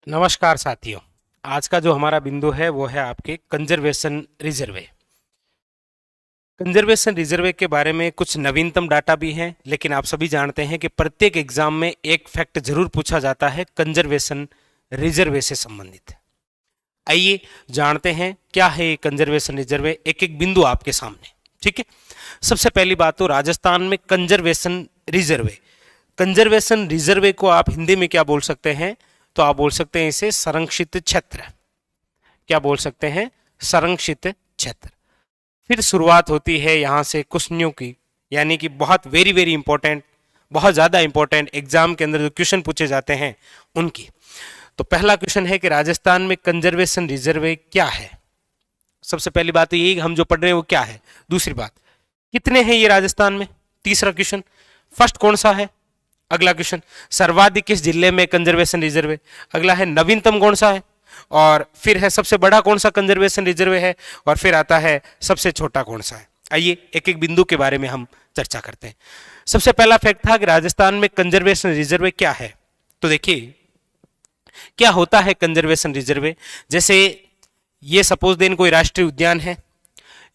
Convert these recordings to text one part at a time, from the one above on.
नमस्कार साथियों। आज का जो हमारा बिंदु है वो है आपके कंजर्वेशन रिजर्वे। कंजर्वेशन रिजर्वे के बारे में कुछ नवीनतम डाटा भी हैं, लेकिन आप सभी जानते हैं कि प्रत्येक एग्जाम में एक फैक्ट जरूर पूछा जाता है कंजर्वेशन रिजर्वे से संबंधित। आइए जानते हैं क्या है ये कंजर्वेशन रिजर्वे, एक एक बिंदु आपके सामने। ठीक है, सबसे पहली बात तो राजस्थान में कंजर्वेशन रिजर्वे। कंजर्वेशन रिजर्वे को आप हिंदी में क्या बोल सकते हैं? तो आप बोल सकते हैं इसे संरक्षित क्षेत्र। क्या बोल सकते हैं? संरक्षित क्षेत्र। फिर शुरुआत होती है यहां से क्वेश्चनों की, यानी कि बहुत वेरी वेरी इंपॉर्टेंट, बहुत ज्यादा इंपॉर्टेंट एग्जाम के अंदर जो क्वेश्चन पूछे जाते हैं उनकी। तो पहला क्वेश्चन है कि राजस्थान में कंजर्वेशन रिजर्वे क्या है। सबसे पहली बात तो यही हम जो पढ़ रहे हैं वो क्या है। दूसरी बात, कितने हैं ये राजस्थान में। तीसरा क्वेश्चन, फर्स्ट कौन सा है। अगला क्वेश्चन, सर्वाधिक किस जिले में कंजर्वेशन रिजर्व है। अगला है नवीनतम कौन सा है, और फिर है सबसे बड़ा कौन सा कंजर्वेशन रिजर्व है, और फिर आता है सबसे छोटा कौन सा है। आइए एक एक बिंदु के बारे में हम चर्चा करते हैं। सबसे पहला फैक्ट था कि राजस्थान में कंजर्वेशन रिजर्व क्या है। तो देखिए क्या होता है कंजर्वेशन रिजर्व। जैसे ये सपोज देन कोई राष्ट्रीय उद्यान है,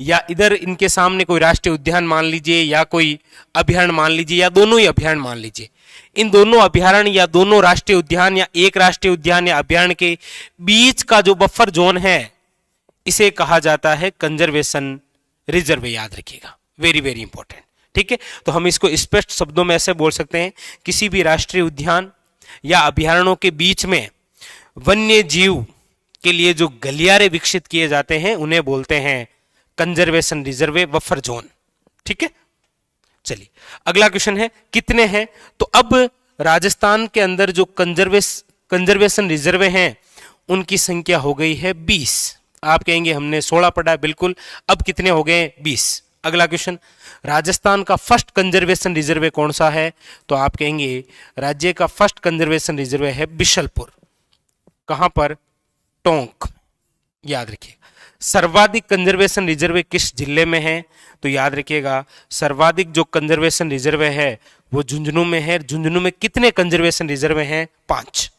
या इधर इनके सामने कोई राष्ट्रीय उद्यान मान लीजिए, या कोई अभयारण्य मान लीजिए, या दोनों ही अभयारण्य मान लीजिए। इन दोनों अभयारण्य या दोनों राष्ट्रीय उद्यान या एक राष्ट्रीय उद्यान या अभयारण्य के बीच का जो बफर जोन है इसे कहा जाता है कंजर्वेशन रिजर्व। याद रखिएगा, वेरी वेरी इंपॉर्टेंट। ठीक है, तो हम इसको स्पष्ट शब्दों में ऐसे बोल सकते हैं, किसी भी राष्ट्रीय उद्यान या अभयारण्यों के बीच में वन्य जीव के लिए जो गलियारे विकसित किए जाते हैं उन्हें बोलते हैं कंजर्वेशन रिजर्व, बफर जोन। ठीक है, चलिए अगला क्वेश्चन है कितने हैं। तो अब राजस्थान के अंदर जो कंजर्वेशन रिजर्व हैं उनकी संख्या हो गई है 20। आप कहेंगे हमने 16 पढ़ा, बिल्कुल। अब कितने हो गए? 20। अगला क्वेश्चन, राजस्थान का फर्स्ट कंजर्वेशन रिजर्व कौन सा है। तो आप कहेंगे राज्य का फर्स्ट कंजर्वेशन रिजर्व है बिशलपुर। कहां पर? टोंक। याद रखिए। सर्वाधिक कंजर्वेशन रिजर्व किस जिले में है। तो याद रखिएगा सर्वाधिक जो कंजर्वेशन रिजर्व है वो झुंझुनू में है। झुंझुनू में कितने कंजर्वेशन रिजर्व हैं? 5।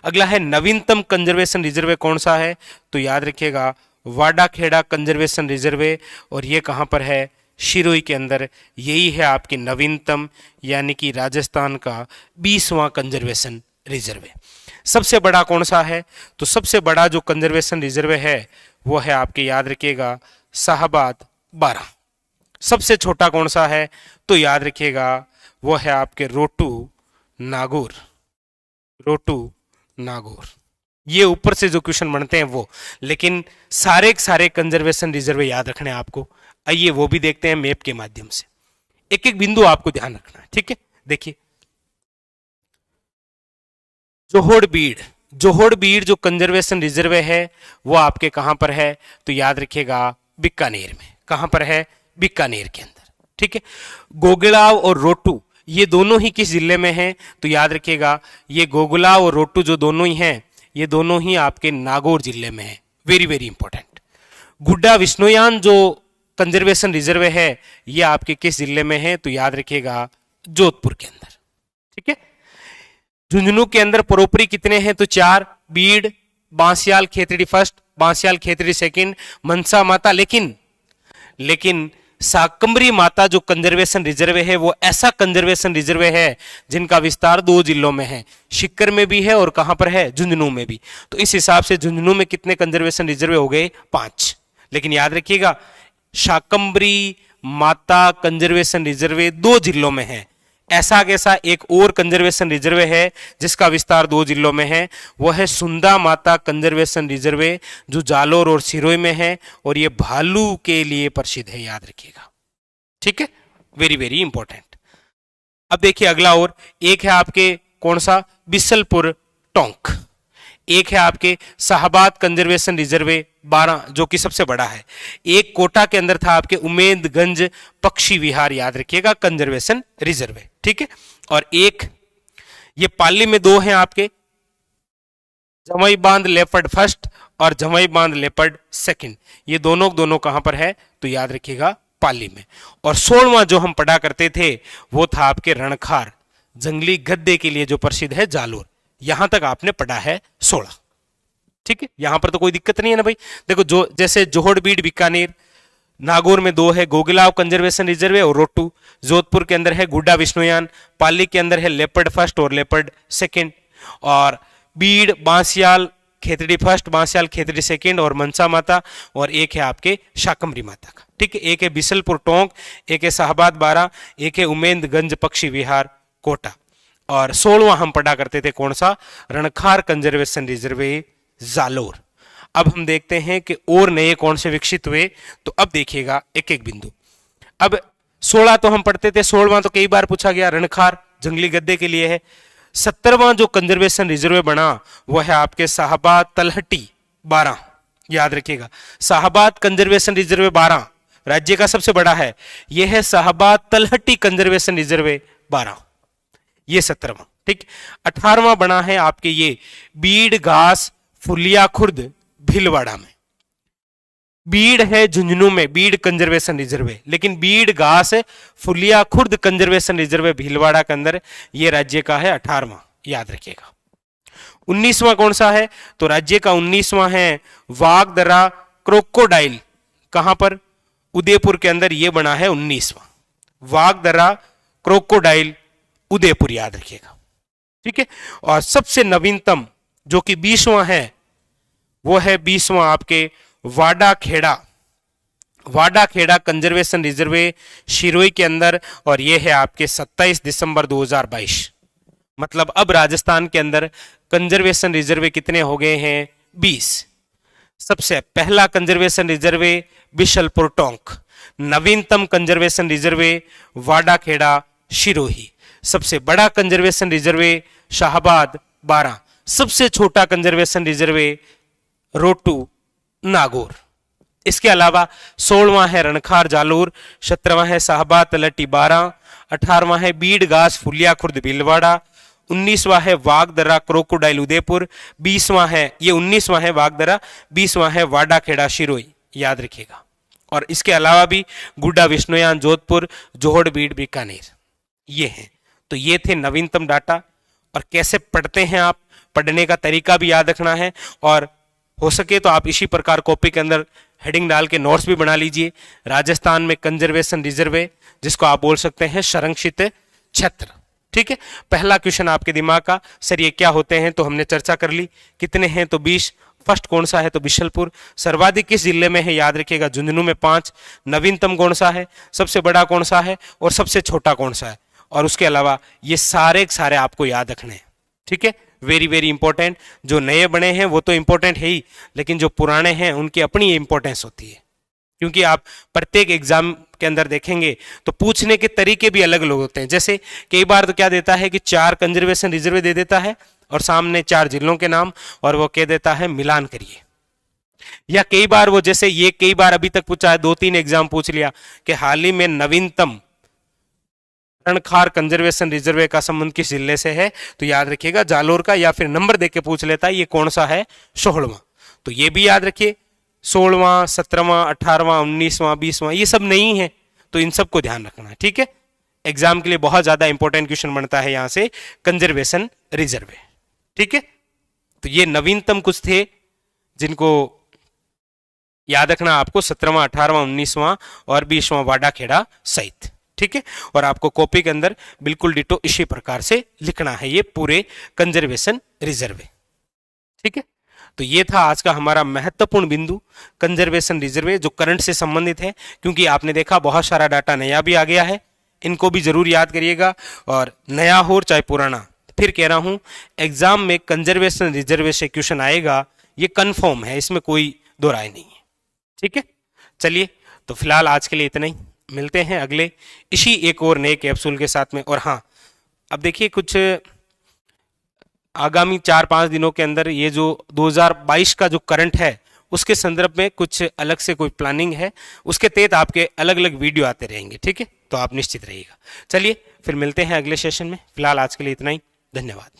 अगला है नवीनतम कंजर्वेशन रिजर्व कौन सा है। तो याद रखिएगा वाडाखेड़ा कंजर्वेशन रिजर्व, और ये कहां पर है? शिरोई के अंदर। यही है आपकी नवीनतम, यानी कि राजस्थान का 20वां कंजर्वेशन रिजर्व। सबसे बड़ा कौन सा है। तो सबसे बड़ा जो कंजर्वेशन रिजर्व है वो है आपके, याद रखिएगा, शाहबाद 12। सबसे छोटा कौन सा है। तो याद रखिएगा वो है आपके रोटू नागौर। रोटू नागौर। ये ऊपर से जो क्वेश्चन बनते हैं वो, लेकिन सारे सारे कंजर्वेशन रिजर्व याद रखने हैं आपको। आइए वो भी देखते हैं मैप के माध्यम से। एक एक बिंदु आपको ध्यान रखना है। ठीक है, देखिए जोहोड़ बीड़ जो कंजर्वेशन रिजर्व है वो आपके कहां पर है। तो याद रखिएगा बीकानेर में। कहां पर है? बीकानेर के अंदर। ठीक है, गोगलाव और रोटू ये दोनों ही किस जिले में हैं। तो याद रखिएगा ये गोगलाव और रोटू जो दोनों ही हैं ये दोनों ही आपके नागौर जिले में है। Very very important. गुड्डा विष्णुयान जो कंजर्वेशन रिजर्व है ये आपके किस जिले में है। तो याद रखिएगा जोधपुर के अंदर। ठीक है, झुंझुनू के अंदर परोपरी कितने हैं। तो 4। बीड़, बांसियाल खेतड़ी फर्स्ट, बांसियाल खेतड़ी सेकंड, मनसा माता। लेकिन साकंबरी माता जो कंजर्वेशन रिजर्व है वो ऐसा कंजर्वेशन रिजर्व है जिनका विस्तार 2 जिलों में है। शिक्कर में भी है और कहां पर है? झुंझुनू में भी। तो इस हिसाब से झुंझुनू में कितने कंजर्वेशन रिजर्व हो गए? 5। लेकिन याद रखिएगा शाकंबरी माता कंजर्वेशन रिजर्व 2 जिलों में है। ऐसा कैसा एक और कंजर्वेशन रिजर्व है जिसका विस्तार 2 जिलों में है, वो है सुंदा माता कंजर्वेशन रिजर्व जो जालोर और सिरोही में है, और ये भालू के लिए प्रसिद्ध है। याद रखिएगा। ठीक है, वेरी वेरी इंपॉर्टेंट। अब देखिए अगला, और एक है आपके कौन सा? बिशलपुर टोंक। एक है आपके शाहबाद कंजर्वेशन रिजर्व 12 जो कि सबसे बड़ा है। एक कोटा के अंदर था आपके उमेदगंज पक्षी विहार। याद रखिएगा कंजर्वेशन रिजर्व। ठीक है, और एक ये पाली में 2 हैं आपके, जमई बांध लेपर्ड फर्स्ट और जमई बांध लेपर्ड सेकंड। ये दोनों कहां पर है। तो याद रखिएगा पाली में। और 16वां जो हम पढ़ा करते थे वो था आपके रणखार, जंगली गद्दे के लिए जो प्रसिद्ध है जालोर। यहां तक आपने पढ़ा है 16। ठीक है, यहां पर तो कोई दिक्कत नहीं है ना भाई। देखो जो जैसे जोहड़ बीड बीकानेर, नागौर में 2 है गोगलाव कंजर्वेशन रिजर्व और रोटू, जोधपुर के अंदर है गुड्डा विष्णुयान, पाली के अंदर है लेपर्ड फर्स्ट और लेपर्ड सेकंड, और बीड़ बांसियाल खेतड़ी फर्स्ट, बांसियाल खेतड़ी सेकंड और मनसा माता, और एक है आपके शाकंभरी माता का। ठीक है, एक है बिसलपुर टोंक, एक है शाहबाद 12, एक है उमेदगंज पक्षी विहार कोटा, और 16वां हम पढ़ा करते थे कौन सा, रणखार कंजर्वेशन रिजर्व जालोर। अब हम देखते हैं कि और नए कौन से विकसित हुए, तो अब देखिएगा एक एक बिंदु। अब 16 तो हम पढ़ते थे, 16वां तो कई बार पूछा गया, रणखार जंगली गद्दे के लिए है। 17वां जो कंजर्वेशन रिजर्व बना वो है आपके शाहबाद तलहटी 12, याद रखिएगा, शाहबाद कंजर्वेशन रिजर्व 12 राज्य का सबसे बड़ा है, यह है शाहबाद तलहटी कंजर्वेशन रिजर्व 12, ये 17वां। ठीक, 18वां बना है आपके ये बीड़ घास फुलिया खुर्द भीलवाड़ा में। बीड़ है झुंझुनू में, बीड़ कंजर्वेशन रिजर्व है, लेकिन बीड़ घास फुलिया खुर्द कंजर्वेशन रिजर्व भीलवाड़ा के अंदर, ये राज्य का है 18वां, याद रखिएगा। 19वां कौन सा है, तो राज्य का 19वां है वागदरा क्रोकोडाइल, कहां पर, उदयपुर के अंदर, ये बना है 19वां, वागदरा क्रोकोडाइल उदयपुर, याद रखिएगा। ठीक है, और सबसे नवीनतम जो कि 20वां है वो है 20वां आपके वाडा खेड़ा, वाडा खेड़ा कंजर्वेशन रिजर्व शिरोई के अंदर, और ये है आपके 27 दिसंबर 2022। मतलब अब राजस्थान के अंदर कंजर्वेशन रिजर्व कितने हो गए हैं, 20। सबसे पहला कंजर्वेशन रिजर्व बिशलपुर टोंक, नवीनतम कंजर्वेशन रिजर्व वाडा खेड़ा शिरोही, सबसे बड़ा कंजर्वेशन रिजर्व शाहबाद 12, सबसे छोटा कंजर्वेशन रिजर्व रोटू नागौर। इसके अलावा 16वां है रणखार जालोर, 17वां है शाहबाद तलहटी 12, 18वां है बीड़ घास फुलिया खुर्द भीलवाड़ा, 19वां है वागदरा क्रोकोडाइल उदयपुर, 20वां है, ये 19वां है वागदरा, 20वां है वाडा खेड़ा शिरोई, याद रखिएगा। और इसके अलावा भी गुड्डा विष्णुयान जोधपुर, जोहड़ बीड़ बीकानेर, ये हैं। तो ये थे नवीनतम डाटा। और कैसे पढ़ते हैं आप, पढ़ने का तरीका भी याद रखना है, और हो सके तो आप इसी प्रकार कॉपी के अंदर हेडिंग डाल के नोट्स भी बना लीजिए। राजस्थान में कंजर्वेशन रिजर्व, जिसको आप बोल सकते हैं संरक्षित क्षेत्र। ठीक है, पहला क्वेश्चन आपके दिमाग का, सर ये क्या होते हैं, तो हमने चर्चा कर ली, कितने हैं, तो 20। फर्स्ट कौन सा है, तो बिशलपुर। सर्वाधिक किस जिले में है, याद रखिएगा झुंझुनू में 5। नवीनतम कौन सा है, सबसे बड़ा कौन सा है, और सबसे छोटा कौन सा है। और उसके अलावा ये सारे आपको याद रखने हैं। ठीक है, वेरी वेरी इंपॉर्टेंट। जो नए बने हैं वो तो इंपॉर्टेंट है ही, लेकिन जो पुराने हैं उनकी अपनी इंपॉर्टेंस होती है, क्योंकि आप प्रत्येक एग्जाम के अंदर देखेंगे तो पूछने के तरीके भी अलग अलग होते हैं। जैसे कई बार तो क्या देता है कि 4 कंजर्वेशन रिजर्व दे देता है और सामने 4 जिलों के नाम, और वो कह देता है मिलान करिए। या कई बार वो, जैसे ये कई बार अभी तक पूछा है, 2-3 एग्जाम पूछ लिया कि हाल ही में नवीनतम रणखार कंजर्वेशन रिजर्व का संबंध किस जिले से है, तो याद रखिएगा जालोर का, या फिर नंबर देके पूछ लेता है ये कौन सा है, 16वां। तो ये भी याद रखिए, 16वां, 17वां, 18वां, 19वां, 20वां, ये सब नहीं है, तो इन सबको ध्यान रखना है। ठीक है, एग्जाम के लिए बहुत ज्यादा इंपॉर्टेंट क्वेश्चन बनता है यहां से कंजर्वेशन रिजर्व। ठीक है, तो ये नवीनतम कुछ थे जिनको याद रखना आपको, 17वां, 18वां, 19वां और 20वां वाडा खेड़ा सहित। ठीक है, और आपको कॉपी के अंदर बिल्कुल डिटो इसी प्रकार से लिखना है ये पूरे कंजर्वेशन रिजर्व। ठीक है, तो ये था आज का हमारा महत्वपूर्ण बिंदु, कंजर्वेशन रिजर्व, जो करंट से संबंधित है, क्योंकि आपने देखा बहुत सारा डाटा नया भी आ गया है, इनको भी जरूर याद करिएगा। और नया हो चाहे पुराना, फिर कह रहा हूं एग्जाम में कंजर्वेशन रिजर्व से क्वेश्चन आएगा, ये कंफर्म है, इसमें कोई दो राय नहीं है। ठीक है, चलिए तो फिलहाल आज के लिए इतना ही, मिलते हैं अगले इसी एक और नए कैप्सूल के साथ में। और हाँ, अब देखिए कुछ आगामी 4-5 दिनों के अंदर ये जो 2022 का जो करंट है उसके संदर्भ में कुछ अलग से कोई प्लानिंग है, उसके तहत आपके अलग अलग वीडियो आते रहेंगे। ठीक है, तो आप निश्चित रहिएगा। चलिए फिर मिलते हैं अगले सेशन में, फिलहाल आज के लिए इतना ही, धन्यवाद।